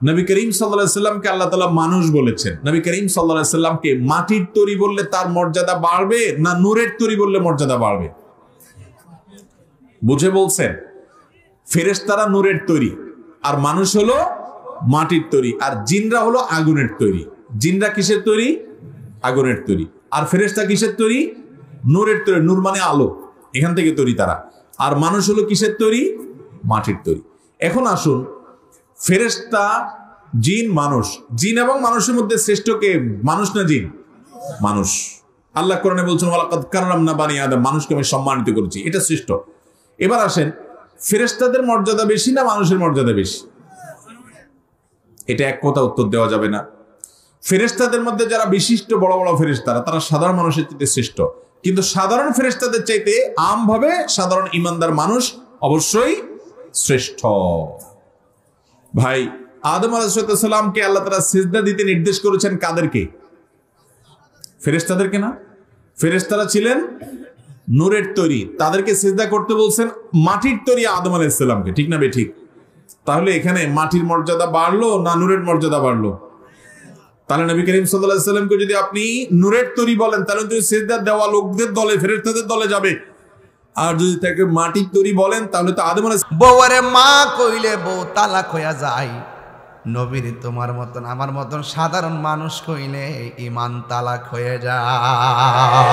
নবী করিম সাল্লাল্লাহু আলাইহি সাল্লামকে আল্লাহ তাআলা মানুষ বলেছেন। নবী করিম সাল্লাল্লাহু আলাইহি সাল্লামকে মাটির তৈরি বললে তার মর্যাদা বাড়বে না নূরের তৈরি বললে মর্যাদা বাড়বে? বুঝে বলছেন? ফেরেশতারা নূরের তৈরি, আর মানুষ হলো মাটির তৈরি, আর জিনরা হলো আগুনের তৈরি। জিনরা কিসের তৈরি? আগুনের তৈরি। আর ফেরেশতা কিসের তৈরি? নূরের তৈরি। নূর মানে আলো, এখান থেকে তৈরি তারা। আর মানুষ হলো কিসের তৈরি? মাটির তৈরি। এখন আসুন, ফেরেশতা, জিন, মানুষ। জিন এবং মানুষের মধ্যে শ্রেষ্ঠ কে? মানুষ না জিন? মানুষ। আল্লাহ কোরআনে বলছেন ওয়ালাকাদ কাররামনা বানি আদম, মানুষকে আমি সম্মানিত করেছি, এটা শ্রেষ্ঠ। এবার আসেন, ফেরেশতাদের মর্যাদা বেশি না মানুষের মর্যাদা বেশি? এটা এক কথা উত্তর দেওয়া যাবে না। ফেরেশতাদের মধ্যে যারা বিশিষ্ট বড় বড় ফেরেশতারা, তারা সাধারণ মানুষের চাইতে শ্রেষ্ঠ। কিন্তু সাধারণ ফেরেশতাদের চাইতে আমভাবে সাধারণ ইমানদার মানুষ অবশ্যই শ্রেষ্ঠ। ভাই, আদম আলাইহিস সালামকে আল্লাহ তাআলা সিজদা দিতে নির্দেশ করেছেন কাদেরকে? ফেরেশতাদেরকে না। ফেরেশতারা ছিলেন নূরের তৈরি, তাদেরকে সিজদা করতে বলছেন মাটির তৈরি আদম আলাইহিস সালামকে, ঠিক না বেঠিক? তাহলে এখানে মাটির মর্যাদা বাড়লো না নূরের মর্যাদা বাড়লো? তাহলে নবী করিম সাল্লাল্লাহু আলাইহি সাল্লামকে যদি আপনি নূরের তৈরি বলেন, তাহলে তুমি সিজদা দেওয়া লোকদের দলে, ফেরেশতাদের দলে যাবে। আর যদি তাকে মাটির তৈরি বলেন, তাহলে তো আদম আলাইহিস বউরে মা কইলে বউ তালাক হইয়া যায়। নবীর তোমার মতন আমার মতন সাধারণ মানুষ কইলে ঈমান তালাক হয়ে যায়।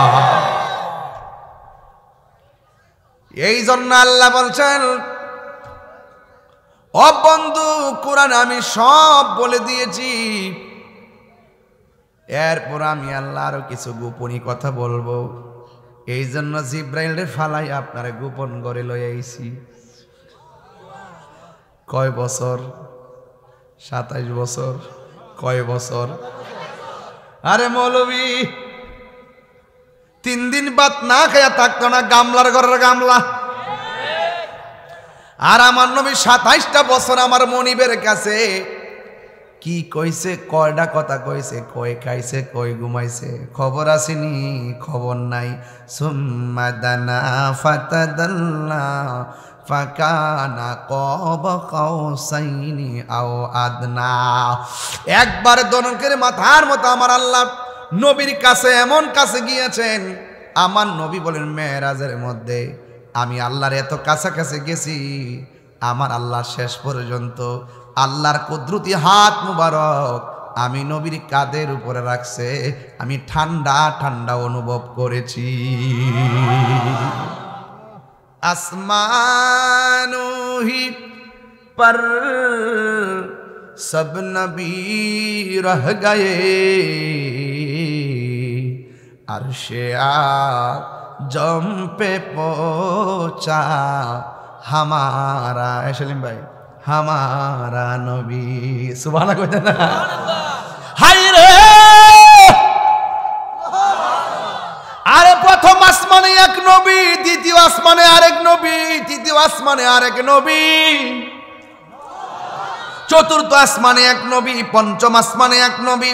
এই জন্য আল্লাহ বলছেন, ও বন্ধু, কোরআন আমি সব বলে দিয়েছি, এরপর আমি আল্লাহ আরো কিছু গোপনী কথা বলবো। এই জন্য জিব্রাইলের ফালাই আপনারা গোপন করে লই আইছি। কয় বছর? 27 বছর। কয় বছর? আরে মৌলবী 3 দিন বাদ না খাইয়া থাকতো না, গামলার ঘরের গামলা। আর আমার নবী 27টা বছর আমার মনিবের কাছে কি কইছে, কয়টা কথা কইছে, কয় খাইছে, কয় ঘুমাইছে, খবর আসেনি? খবর নাই। সুম্মা দানা ফাতাদাল্লা ফাকানা কাব কাউসাইনি আও আদনা। একবার দনকের মাথার মতো আমার আল্লাহ নবীর কাছে এমন কাছে গিয়েছেন। আমার নবী বলেন, মেরাজের মধ্যে আমি আল্লাহর এত কাছাকাছি গেছি, আমার আল্লাহ শেষ পর্যন্ত আল্লাহর কুদরতি হাত মুবারক আমি নবীর কাঁধের উপরে রাখছে, আমি ঠান্ডা ঠান্ডা অনুভব করেছি। আসমানো হি পর সব নবী রহ গয়ে, আরশে আজম पे पहुंचा हमारा, সেলিম ভাই, हमारा नबी। सुभान अल्लाह। हाय रे, আরে প্রথম আসমানে এক নবী, দ্বিতীয় আসমানে আরেক নবী, তৃতীয় আসমানে আরেক নবী, চতুর্থ আসমানে এক নবী, পঞ্চম আসমানে এক নবী,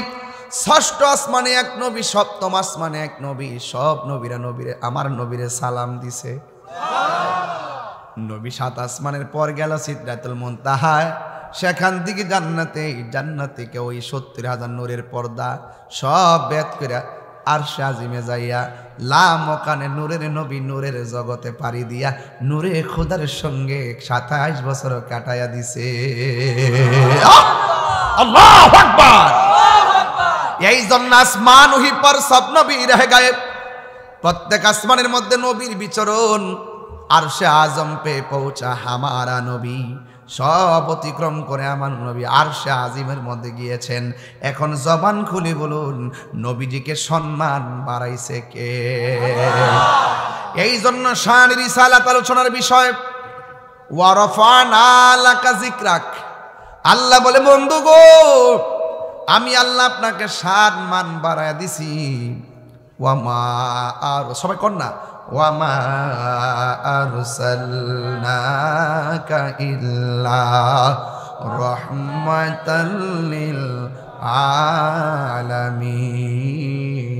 ষষ্ঠ আসমানে এক নবী, সপ্তম আসমানে এক নবী। সব নবীরা নবীরে আমার নবীরে সালাম দিছে। নবী 7 আসমানের পর গেল সিদরাতুল মুনতাহায়, সেখান থেকে জান্নাতে, জান্নাত থেকে ওই 70,000 নূরের পর্দা সব বেদ করে আরশে আজিমে যাইয়া লামকানে নূরের নবী নূরের জগতে পাড়ি দিয়া নূরে খোদার সঙ্গে 27 বছর কাটাইয়া দিছে। আল্লাহু আকবার। এই জন্য আসমান ওহি পর সব নবী রহে গায়ে, প্রত্যেক আসমানের মধ্যে নবীর বিচরণ। আরশে আজম পে পৌঁছা হামারা নবী, সব অতিক্রম করে আমার নবী আরশে আজিমের মধ্যে গিয়েছেন। এখন জবান খুলে বলুন, নবীজিকে সম্মান বাড়াইছে কে? এই জন্য শান রিসালাত আলোচনার বিষয়, ওয়ারাফানা লাকা যিকরাক। আল্লাহ বলে, বন্ধু গো, আমি আল্লাহ আপনাকে সম্মান বাড়ায় দিছি। ওয়ামা, আর সবাই কর না, ওয়ামা আরসালনাকা ইল্লা রাহমাতাল লিল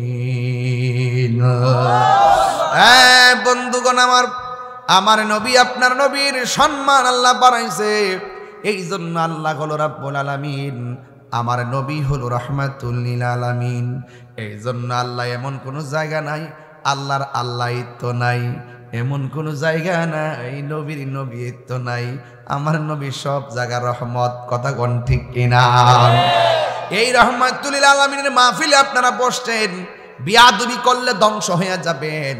আলামিন। বন্ধুগণ আমার নবী, আপনার নবীর সম্মান আল্লাহ বাড়াইছে। এই জন্য আল্লাহ হলো রাব্বুল আলামিন, আমার নবী হলো রাহমাতুল লিল আলামিন। এই জন্য আল্লাহ এমন কোনো জায়গা নাই আল্লাহর আল্লাহিত্ব নাই, এমন কোনো জায়গা নাই নবীর নবীত্ব নাই। আমার নবী সব জায়গা রহমত, কথা কোন ঠিক কিনা? এই রাহমাতুল লিল আলামিনের মাহফিলে আপনারা বসছেন, বিয়াদবি করলে ধ্বংস হয়ে যাবেন।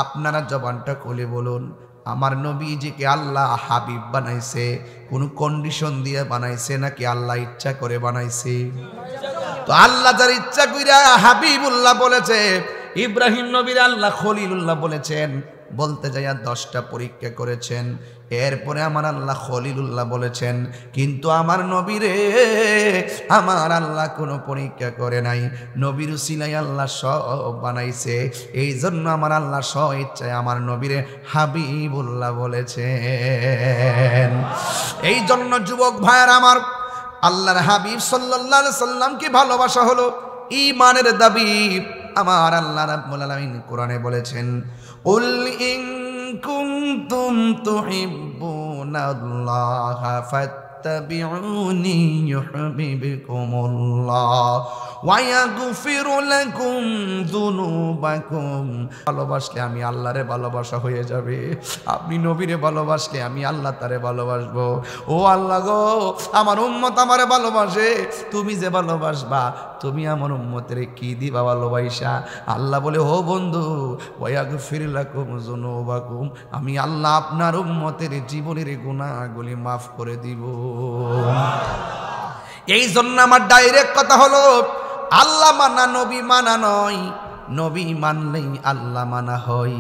আপনারা জবানটা খুলে বলুন, আমার নবীজিকে আল্লাহ হাবিব বানাইছে কোনো কন্ডিশন দিয়ে বানাইছে নাকি আল্লাহ ইচ্ছা করে বানাইছে? তো আল্লাহ যার ইচ্ছা কইরা হাবিবুল্লাহ বলেছে, ইব্রাহিম নবীর আল্লাহ খলিলুল্লাহ বলেছেন, বলতে যাইয়া 10টা পরীক্ষা করেছেন। এরপরে আমার আল্লাহ খলিলুল্লাহ বলেছেন, কিন্তু আমার নবীরে আমার আল্লাহ কোনো পরীক্ষা করে নাই, নবীর উসিলাই আল্লাহ সব বানাইছে। এই জন্য আমার আল্লাহ স্ব ইচ্ছায় আমার নবীরে হাবিবুল্লাহ বলেছেন। এই জন্য যুবক ভাইয়ার আমার, আল্লাহর হাবিব সাল্লাল্লাহু আলাইহি সাল্লামকে ভালোবাসা হলো ঈমানের দাবি। আমার আল্লাহ রাব্বুল আলামিন কোরআনে বলেছেন, উল ইন কুনতুম তুহিব্বুনাল্লাহা ফাত্তাবিউনি ইউহিব্বুকুমুল্লাহ ওয়া ইয়াগফির লাকুম যুনুবাকুম। ভালোবাসলে আমি আল্লাহরে ভালোবাসা হয়ে যাবে। আপনি নবীরে ভালোবাসলে আমি আল্লাহ তারে ভালোবাসবো। ও আল্লাহ গো, আমার উম্মত আমারে ভালোবাসে, তুমি যে ভালোবাসবা তুমি আমার উম্মতের কি দিবা ভালোবাসা? আল্লাহ বলে, ও বন্ধু, ওয়া ইয়াগফির লাকুম যুনুবাকুম, আমি আল্লাহ আপনার উম্মতের জীবনের গুনাহগুলি মাফ করে দিব। এই জন্য আমার ডাইরেক্ট কথা হলো, আল্লাহ মানা নবী মানা নয়, নবী মানলেই আল্লাহ মানা হয়।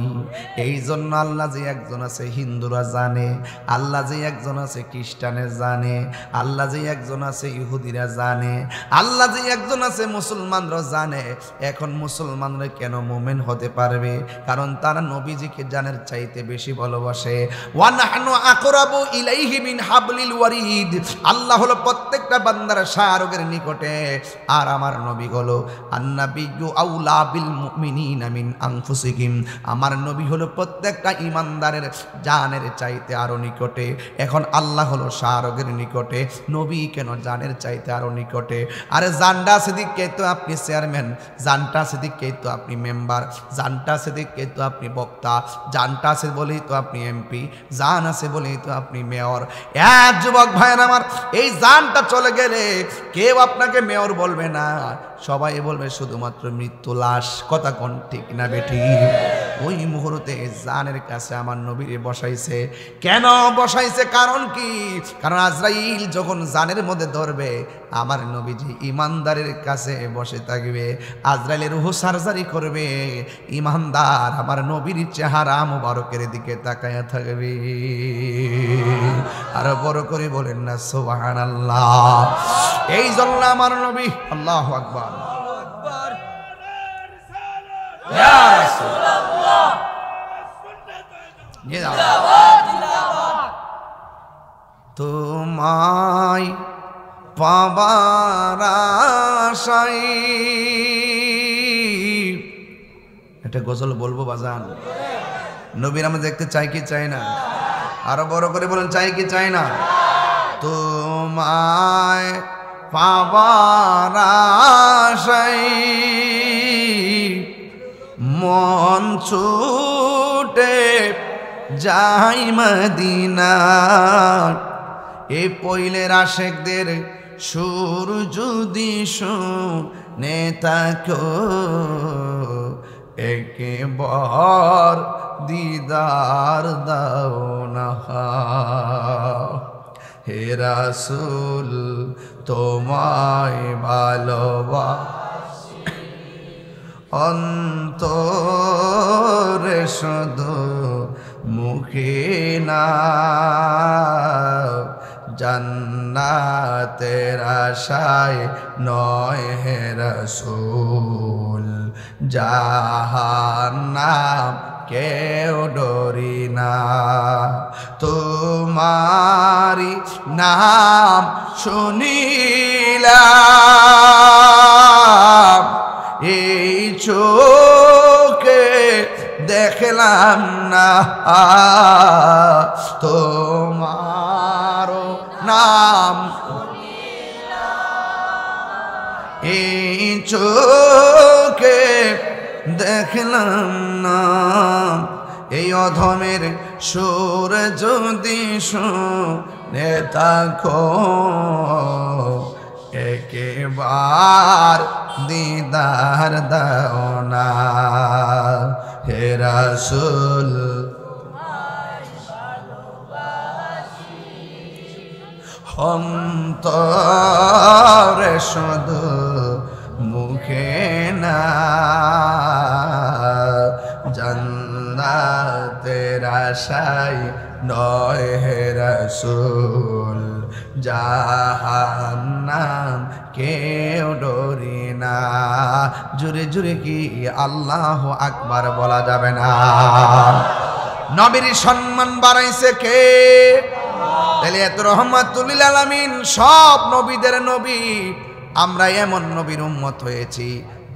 এই জন্য আল্লাহ যে একজন আছে হিন্দুরা জানে, আল্লাহ যে একজন আছে খ্রিস্টানে জানে, আল্লাহ যে একজন আছে ইহুদিরা জানে, আল্লাহ যে একজন আছে মুসলমানরা জানে। এখন মুসলমানরা কেন মুমিন হতে পারবে? কারণ তারা নবীজিকে জানের চাইতে বেশি ভালোবাসে। ওয়া নাহনু আকরাবু ইলাইহি মিন হাবলিল ওয়ারিদ, আল্লাহ হলো প্রত্যেকটা বান্দার শাহরগের নিকটে, আর আমার নবী হলো আন্নাবিয়্যু আউলা বিল মুমিনিনা মিন আনফুসিহিম, আমার নবী হলো প্রত্যেকটা ঈমানদারের জানের চাইতে আরো নিকটে। এখন আল্লাহ হলো শাহরগের নিকটে, নবী কেন জানের চাইতে আরো নিকটে? আরে জানটা সিদ্দিককে তো আপনি চেয়ারম্যান, জানটা সিদ্দিককে তো আপনি মেম্বার, জানটা সিদ্দিককে তো আপনি বক্তা, জানটা আছে বলেই তো আপনি এমপি, জান আছে বলেই তো আপনি মেয়র। এক যুবক ভাইয়ের আমার, এই জানটা চলে গেলে কেউ আপনাকে মেয়র বলবে না, সবাই বলবে শুধুমাত্র মৃত্যু লাশ, কথা কোন ঠিক না বেঠি? ওই মুহূর্তে জানের কাছে আমার নবীরে বসাইছে। কেন বসাইছে? কারণ কি? কারণ আজরাইল যখন জানের মধ্যে ধরবে, আমার নবীজি ইমানদারের কাছে বসে থাকবে, আজরাইলের রূহ সার্জারি করবে, ইমানদার আমার নবীর চেহারা মুবারকের দিকে তাকায়া থাকবে। আর বড় করে বলেন না সুবহানাল্লাহ। এই জন্য আমার নবী, আল্লাহু আকবার, ইয়া রাসূলুল্লাহ, তোমায় পাবার আশায়, একটা গজল বলবো বাজান? নবীর আমরা দেখতে চাই কি চাই না? আরো বড় করে বলেন, চাই কি চাই না? তোমায় পাবার আশায় মন ছুটে যাই মদিনা, এ পইলের আশেকদের সুর যদি শুনে থাকো, একবার দিদার দাও না। হে রাসূল তোমায় ভালোবাসি, অন্তরে শুধু মুখে না, জান্নাতের আশায় নয় হে রাসূল, জাহান্নাম কেউ ডরি না। তোমারি নাম শুনিলাম, এই চোখে দেখলাম না, তোমার নাম এই চোখে দেখলাম না, এই অধমের সুর যদি শুনে থাকো একেবার দিদার দাও না হে রাসূল। অন্তরে শুধু মুখে না, জান্নাতের আশায় নয় হে রাসূল, জাহান্নাম কেউ ডরি না। জোরে জোরে কি আল্লাহু আকবার বলা যাবে না? নবীর সম্মান বাড়াইছে কে? তাহলে এত রহমাতুল লিল আলামিন, সব নবীদের নবী। আমরা এমন নবীর উম্মত হয়েছি,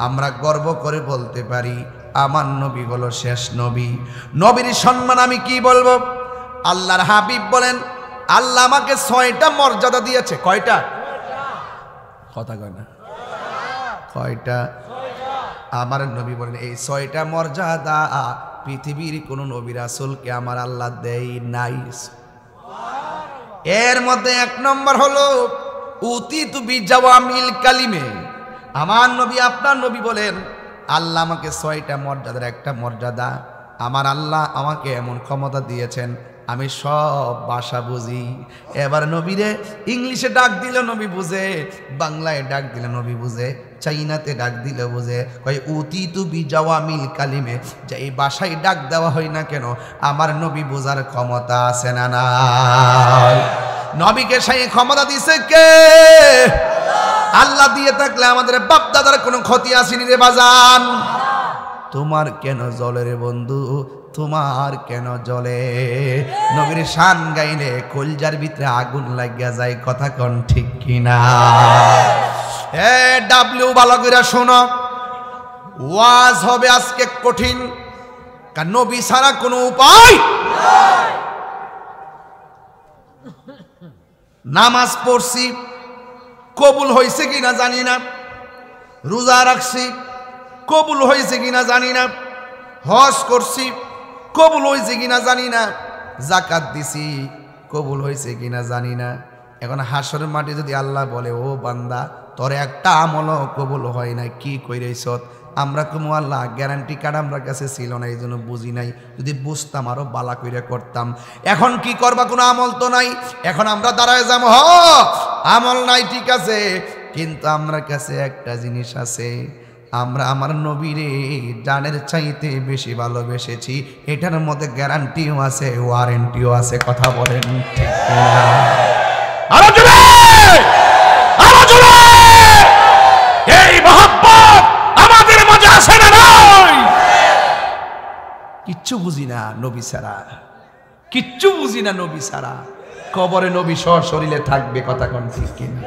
আমরা গর্ব করে বলতে পারি আমার নবী হলো শেষ নবী। নবীর সম্মান আমি কি বলবো? আল্লাহর হাবিব বলেন আল্লাহ আমাকে 6টা মর্যাদা দিয়েছে। কয়টা? কথা কয় না, কয়টা? আমার নবী বলেন এই 6টা মর্যাদা পৃথিবীর কোন নবী রাসূলকে আমার আল্লাহ দেয় নাই। এর মধ্যে 1 নম্বর হলো উতিতু বিজাওয়ামিল কালিমে। আমার নবী আপনার নবী বলেন আল্লাহ আমাকে 6টা মর্যাদার একটা মর্যাদা, আমার আল্লাহ আমাকে এমন ক্ষমতা দিয়েছেন আমি সব ভাষা বুঝি। এবার নবীরে ইংলিশে ডাক দিলে নবী বুঝে, বাংলায় ডাক দিলে নবী বুঝে, চাইনাতে ডাক দিলে বুঝে। কয় উতিতু বিজাওয়ামিল কালিমে, যে এই ভাষায় ডাক দেওয়া হয় না কেন আমার নবী বোঝার ক্ষমতা আছে না নাই? নবীকে সেই ক্ষমতা দিছে কে? আল্লাহ দিয়ে থাকলে আমাদের বাপ দাদার কোনো ক্ষতি আসেনি রে বাজান। তোমার কেন জ্বলে রে বন্ধু, তোমার কেন জ্বলে? নবীর শান গাইলে কলজার ভিতরে আগুন লাগিয়া যায়, কথা কোন ঠিক কিনা? এ ডাব্লিউ ভালো করে শোনো, ওয়াজ হবে আজকে কঠিন, কারণ নবী ছাড়া কোনো উপায় নাই। নামাজ পড়ছি কবুল হয়েছে কিনা জানি না, রোজা রাখছি কবুল হয়েছে কিনা জানি না, হজ করছি কবুল হয়েছে কিনা জানি না, যাকাত দিছি কবুল হয়েছে কিনা জানি না। এখন হাসরের মাঠে যদি আল্লাহ বলে ও বান্দা তোর একটা আমলও কবুল হয় না, কি কইরেছ? আমরা কমু আল্লাহ গ্যারান্টি কার্ড আমার কাছে ছিল না, এই জন্য বুঝি নাই, যদি বুঝতাম আরো বালা কইরা করতাম। এখন কি করবা? কোনো আমল তো নাই। এখন আমরা দাঁড়ায় যাবো, হ আমল নাই ঠিক আছে, কিন্তু আমার কাছে একটা জিনিস আছে, আমরা আমার নবীরে জানের চাইতে বেশি ভালোবেসেছি, এটার মধ্যে গ্যারান্টিও আছে ওয়ারেন্টিও আছে। কথা বলেন ঠিক না? আরো জোরে, আরো জোরে। এই মহব্বত আমাদের মাঝে আছে না নাই? কিচ্ছু বুঝি না নবী ছাড়া, কিচ্ছু বুঝি না নবী ছাড়া। কবরে নবী সশরীরে থাকবে, কথা কোন ঠিক কিনা?